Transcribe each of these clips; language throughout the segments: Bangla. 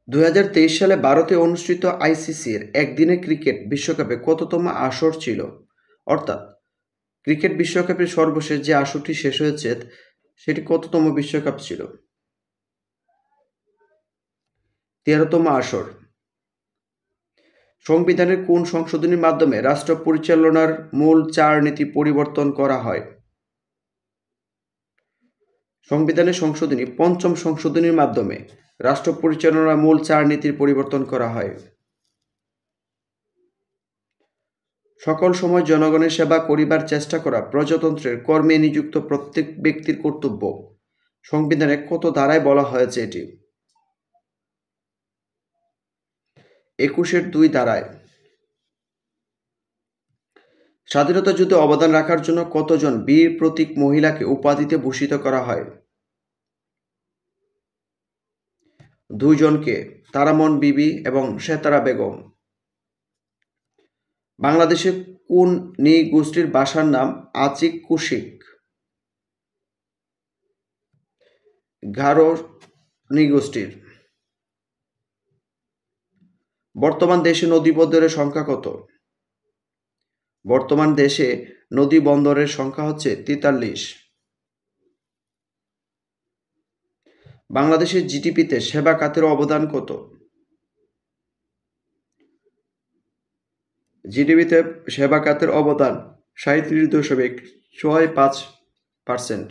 2023 সালে ভারতে অনুষ্ঠিত আইসিসির একদিনের ক্রিকেট বিশ্বকাপে কততম আসর ছিল? অর্থাৎ ক্রিকেট বিশ্বকাপের সর্বশেষ যে আসরটি শেষ হয়েছে সেটি কততম বিশ্বকাপ ছিল? 13তম আসর। সংবিধানের কোন সংশোধনীর মাধ্যমে রাষ্ট্র পরিচালনার মূল 4 নীতি পরিবর্তন করা হয়? সংবিধানের সংশোধনী 5ম সংশোধনীর মাধ্যমে রাষ্ট্র পরিচালনার মূল 4 নীতির পরিবর্তন করা হয়। সকল সময় জনগণের সেবা করিবার চেষ্টা করা প্রজাতন্ত্রের কর্মে নিযুক্ত প্রত্যেক ব্যক্তির কর্তব্য। সংবিধানে কত ধারায় বলা হয়েছে এটি? 21-2 ধারায়। স্বাধীনতা যুদ্ধে অবদান রাখার জন্য কতজন বীর প্রতীক মহিলাকে উপাধিতে ভূষিত করা হয়? 2 জনকে, তারামন বিবি এবং সেতারা বেগম। বাংলাদেশে কোন নৃগোষ্ঠীর ভাষার নাম আচিক কুশিক? গারো নৃগোষ্ঠীর। বর্তমান দেশে নদীবন্দরের সংখ্যা কত? বর্তমান দেশে নদী বন্দরের সংখ্যা হচ্ছে 43। বাংলাদেশের জিডিপিতে সেবা খাতের অবদান কত? জিডিপিতে সেবা খাতের অবদান 37.65%।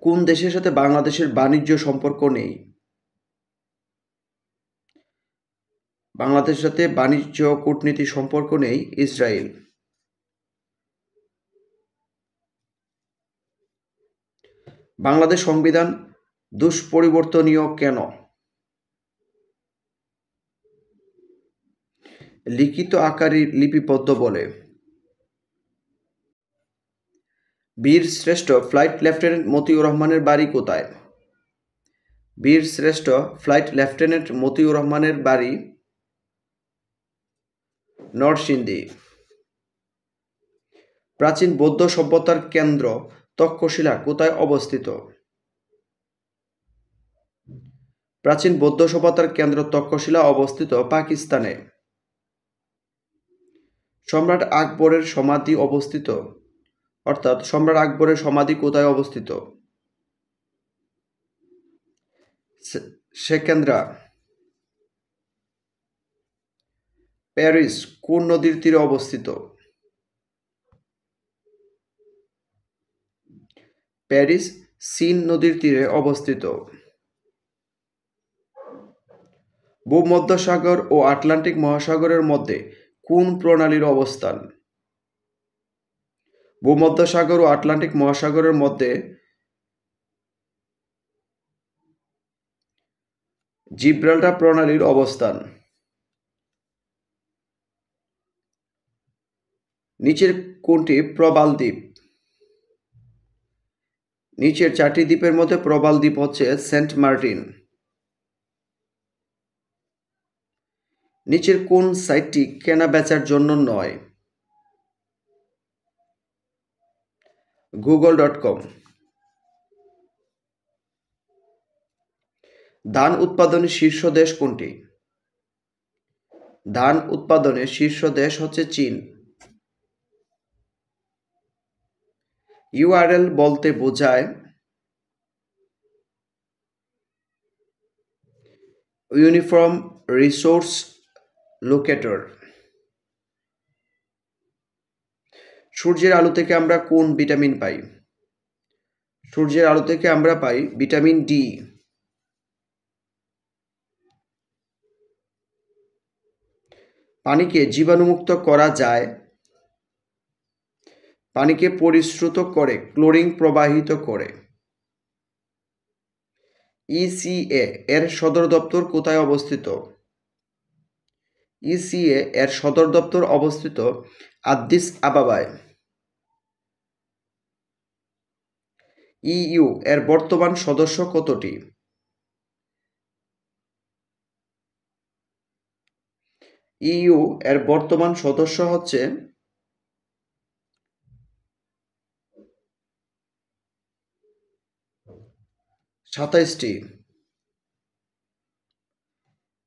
কোন দেশের সাথে বাংলাদেশের বাণিজ্য সম্পর্ক নেই? বাংলাদেশের সাথে বাণিজ্য কূটনীতি সম্পর্ক নেই ইসরায়েল। বাংলাদেশ সংবিধান দুষ্পরিবর্তনীয় কেন? লিখিত আকারে লিপিবদ্ধ বলে। বীর শ্রেষ্ঠ ফ্লাইট লেফটেন্যান্ট মতিউর রহমানের বাড়ি কোথায়? বীর শ্রেষ্ঠ ফ্লাইট লেফটেন্যান্ট মতিউর রহমানের বাড়ি নরসিংদী। প্রাচীন বৌদ্ধ সভ্যতার কেন্দ্র তক্ষশিলা কোথায় অবস্থিত? প্রাচীন বৌদ্ধ সভ্যতার কেন্দ্র তক্ষশিলা অবস্থিত পাকিস্তানে। সম্রাট আকবরের সমাধি অবস্থিত, অর্থাৎ সম্রাট আকবরের সমাধি কোথায় অবস্থিত? সেকেন্দ্রা। প্যারিস কোন নদীর তীরে অবস্থিত? প্যারিস সিন নদীর তীরে অবস্থিত। ভূমধ্যসাগর ও আটলান্টিক মহাসাগরের মধ্যে কোন প্রণালীর অবস্থান? ভূমধ্যসাগর ও আটলান্টিক মহাসাগরের মধ্যে জিব্রাল্টার প্রণালীর অবস্থান। নিচের কোনটি প্রবাল দ্বীপ? নিচের 4টি দ্বীপের মধ্যে প্রবাল দ্বীপ হচ্ছে সেন্ট মার্টিন। নিচের কোন সাইটটি কেনা বেচার জন্য নয়? google.com। ধান উৎপাদনে শীর্ষ দেশ কোনটি? ধান উৎপাদনে শীর্ষ দেশ হচ্ছে চীন। ইউআরএল বলতে বোঝায় ইউনিফর্ম রিসোর্স লোকেটর। সূর্যের আলো থেকে আমরা কোন ভিটামিন পাই? সূর্যের আলো থেকে আমরা পাই ভিটামিন ডি। পানিকে জীবাণুমুক্ত করা যায়। পানিকে পরিশ্রুত করে ক্লোরিন প্রবাহিত করে। ইসিএ এর সদর দপ্তর কোথায় অবস্থিত? ইসিএ এর সদর দপ্তর অবস্থিত আদ্দিস আবাবায়। ইইউ এর বর্তমান সদস্য কতটি? ইইউ এর বর্তমান সদস্য হচ্ছে 27টি।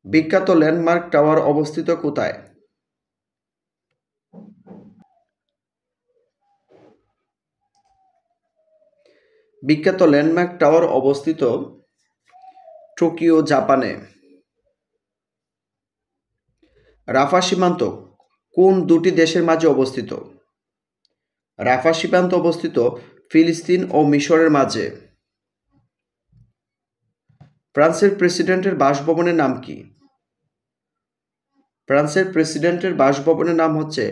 বিখ্যাত ল্যান্ডমার্ক টাওয়ার অবস্থিত কোথায়? বিখ্যাত ল্যান্ডমার্ক টাওয়ার অবস্থিত টোকিও, জাপানে। রাফা সীমান্ত কোন দুটি দেশের মাঝে অবস্থিত? রাফা সীমান্ত অবস্থিত ফিলিস্তিন ও মিশরের মাঝে। ফ্রান্সের প্রেসিডেন্টের বাসভবনের নাম কি? ফ্রান্সের প্রেসিডেন্টের বাসভবনের নাম হচ্ছে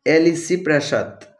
এলিসি প্রাসাদ।